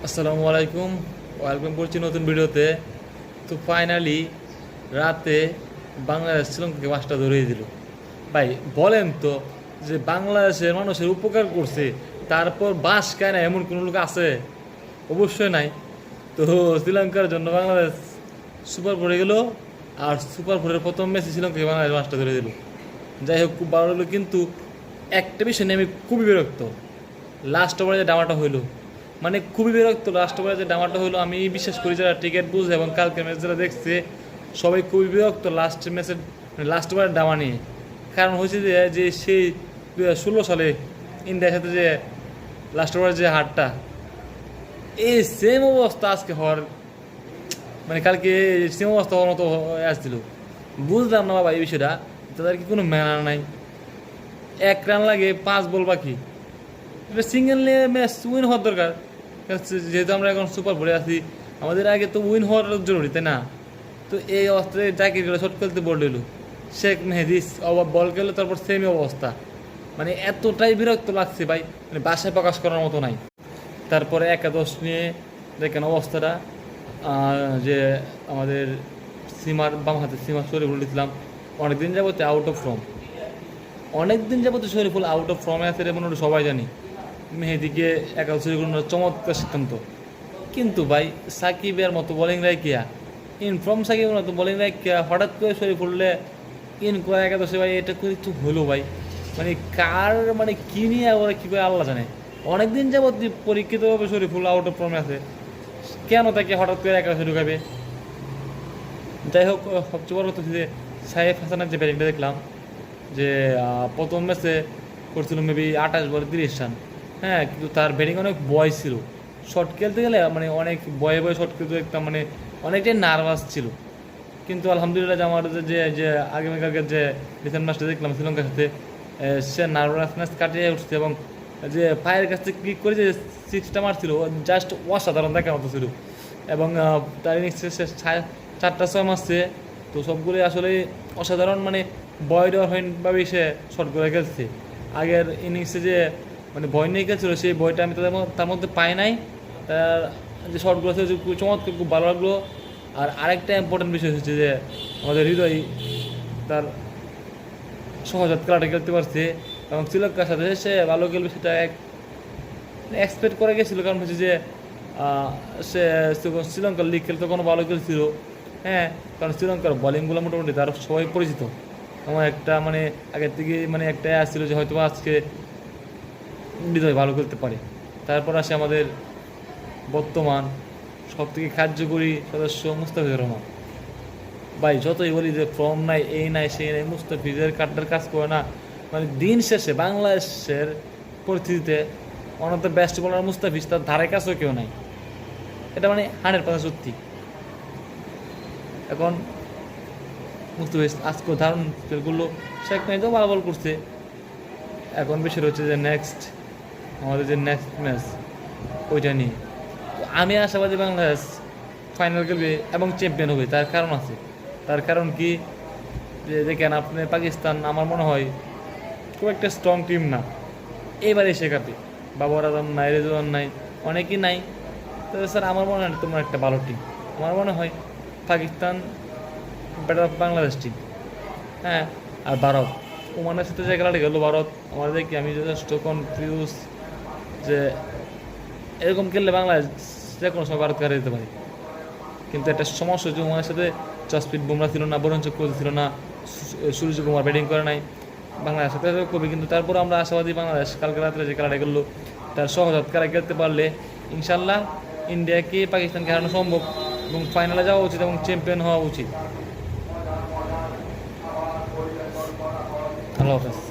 আসসালামু আলাইকুম, ওয়েলকাম করছি নতুন ভিডিওতে। তো ফাইনালি রাতে বাংলাদেশ শ্রীলঙ্কাকে 5টা ধরিয়ে দিল। ভাই বলেন তো, যে বাংলাদেশের মানুষের উপকার করছে তারপর বাঁশ খায় না এমন কোনো লোক আছে? অবশ্যই নাই। তো শ্রীলঙ্কার জন্য বাংলাদেশ সুপার ফোরে গেল, আর সুপার ফোরের প্রথম ম্যাচে শ্রীলঙ্কাকে বাংলাদেশ 5টা ধরে দিল। যাই হোক, খুব ভালো হলো, কিন্তু একটা বিষয় নিয়ে আমি খুবই বিরক্ত। লাস্ট ওভারে যে ডামাটা হইলো, মানে খুবই বিরক্ত। লাস্ট ওভারে যে ডামাটা হইলো, আমি বিশ্বাস করি যারা টিকিট বুঝে এবং কালকের ম্যাচ যারা দেখছে সবাই খুবই বিরক্ত লাস্ট ম্যাচের, মানে লাস্ট ওভারের ডামা নিয়ে। কারণ হয়েছে যে সেই 2016 সালে ইন্ডিয়ার সাথে যে লাস্ট ওভারের যে হারটা, এই সেম অবস্থা আজকে হওয়ার, মানে কালকে সেম অবস্থা হওয়ার মতো আসছিল। বুঝলাম না বাবা এই বিষয়টা, তাদের কি কোনো ম্যানার নাই? 1 রান লাগে, 5 বল বাকি, এটা সিঙ্গেল নিয়ে ম্যাচ উইন হওয়ার দরকার। যেহেতু আমরা এখন সুপার ফোরে আছি, আমাদের আগে তো উইন হওয়ার জরুরি, তাই না? তো এই অবস্থায় জাকির গেলে শর্ট খেলতে বল দিল, শেখ মেহেদি বল খেলে তারপর সেমই অবস্থা। মানে এতটাই বিরক্ত লাগছে ভাই, মানে বাসায় প্রকাশ করার মতো নাই। তারপরে একাদশ নিয়ে দেখেন অবস্থাটা, যে আমাদের সীমার বাম হাতে সীমা শরীফুল ইসলাম অনেকদিন যাবতে আউট অফ ফর্ম, অনেকদিন যাবতে শরীফুল আউট অফ ফর্মে আছে রে, মনে সবাই জানি। মেহেদিকে একাদশ করার চমৎকার সিদ্ধান্ত। কিন্তু ভাই সাকিবের মতো বোলিং রাইকিয়া, ইনফর্ম সাকিবের মতো বোলিং রাইকিয়া হঠাৎ করে শরীফুললে ইন করে একাদশে, ভাই এটা করে একটু হলো ভাই। মানে কার, মানে কী নিয়ে ওরা কী করে আল্লাহ জানে। অনেকদিন যাবত পরীক্ষিতভাবে শরীফুল আউট অফ ফর্মে আছে, কেন তাকে হঠাৎ করে একাদশে ঢুকাবে? যাই হোক, সবচেয়ে বড় কথা যে সাইফ হাসানের যে ব্যাটিংটা দেখলাম, যে প্রথম ম্যাচে করছিল মেবি 28 বলে 30 রান। হ্যাঁ, কিন্তু তার ব্যাটিং অনেক বয় ছিল। শর্ট খেলতে গেলে মানে অনেক বয়ে বয়ে শর্ট খেলতে দেখতাম, মানে অনেকটাই নার্ভাস ছিল। কিন্তু আলহামদুলিল্লাহ যে আমার যে যে আগামীকালকে যে রিসেন্ট ম্যাচটা দেখলাম শ্রীলঙ্কার সাথে, সে নার্ভাসনেস কাটিয়ে উঠছে এবং যে পায়ের কাছ থেকে ক্লিক করে যে 6টা মারছিল, জাস্ট অসাধারণ দেখার মতো ছিল। এবং তার ইনিংসে সে 4টা 6 মারছে, তো সবগুলোই আসলে অসাধারণ। মানে বয়ডরহীনভাবেই সে শর্ট করে খেলছে। আগের ইনিংসে যে মানে ভয় নিয়ে খেলছিল, সেই বয়টা আমি তার মধ্যে পাই নাই। তার যে শর্টগুলো ছিল খুব চমৎকার, খুব ভালো লাগলো। আর আরেকটা ইম্পর্টেন্ট বিষয় হচ্ছে যে আমাদের হৃদয় তার সহজাত খেলাটা খেলতে পারছে এবং শ্রীলঙ্কার সাথে সে ভালো খেলবে সেটা এক্সপেক্ট করে গেছিলো। কারণ হচ্ছে যে সে শ্রীলঙ্কার লিগ খেলতে কোনো ভালো খেলছিল। হ্যাঁ, কারণ শ্রীলঙ্কার বলিংগুলো মোটামুটি তার সবাই পরিচিত। আমার একটা মানে আগের থেকে মানে একটা আসছিল যে হয়তো আজকে হৃদয় ভালো খেলতে পারে। তারপর আসে আমাদের বর্তমান সবথেকে কার্যকরী সদস্য মুস্তাফিজুর রহমান। ভাই যতই বলি যে ফর্ম নাই, এই নাই সেই নাই, মুস্তাফিজের কাটটার কাজ করে না। মানে দিন শেষে বাংলাদেশের পরিস্থিতিতে one of the best bowler Mustafiz, তার ধারে কাছেও কেউ নাই। এটা মানে 100% সত্যি। এখন মুস্তাফিজ আজকে দারুণ খেলগুলো, শেখ মেহেদিও ভালো বল করছে। এখন বিষয় হচ্ছে যে আমাদের যে নেক্সট ম্যাচ ওইটা নিয়ে তো আমি আশাবাদী বাংলাদেশ ফাইনাল খেলবে এবং চ্যাম্পিয়ন হবে। তার কারণ আছে। তার কারণ কি, যে দেখেন আপনি পাকিস্তান আমার মনে হয় খুব একটা স্ট্রং টিম না। এবারে এসে কাপে বাবর আজম নাই, রেজওয়ান নাই, অনেকেই নাই। তো স্যার আমার মনে হয় তোমার একটা ভালো টিম। আমার মনে হয় Pakistan better of Bangladesh team. হ্যাঁ, আর ভারত ওমানের সাথে যে খেলাটা গেলো, ভারত আমাদের দেখি আমি যথেষ্ট কনফিউজ যে এরকম খেললে বাংলাদেশ যে কোনো সময় ভারতকে হারিয়ে দিতে পারে। কিন্তু একটা সমস্যা হচ্ছে ওমানের সাথে জসপ্রীত বুমরা ছিল না, বরুণ চক্রবর্তী ছিল না, সূর্যকুমার ব্যাটিং করে নাই। বাংলাদেশ সাথে কবি, কিন্তু তারপর আমরা আশাবাদী বাংলাদেশ কালকে রাত্রে যে খেলাটা খেললো তার সহজাত খেলা খেলতে পারলে ইনশাল্লাহ ইন্ডিয়াকে পাকিস্তানকে হারানো সম্ভব এবং ফাইনালে যাওয়া উচিত এবং চ্যাম্পিয়ন হওয়া উচিত। আল্লাহ হাফেজ।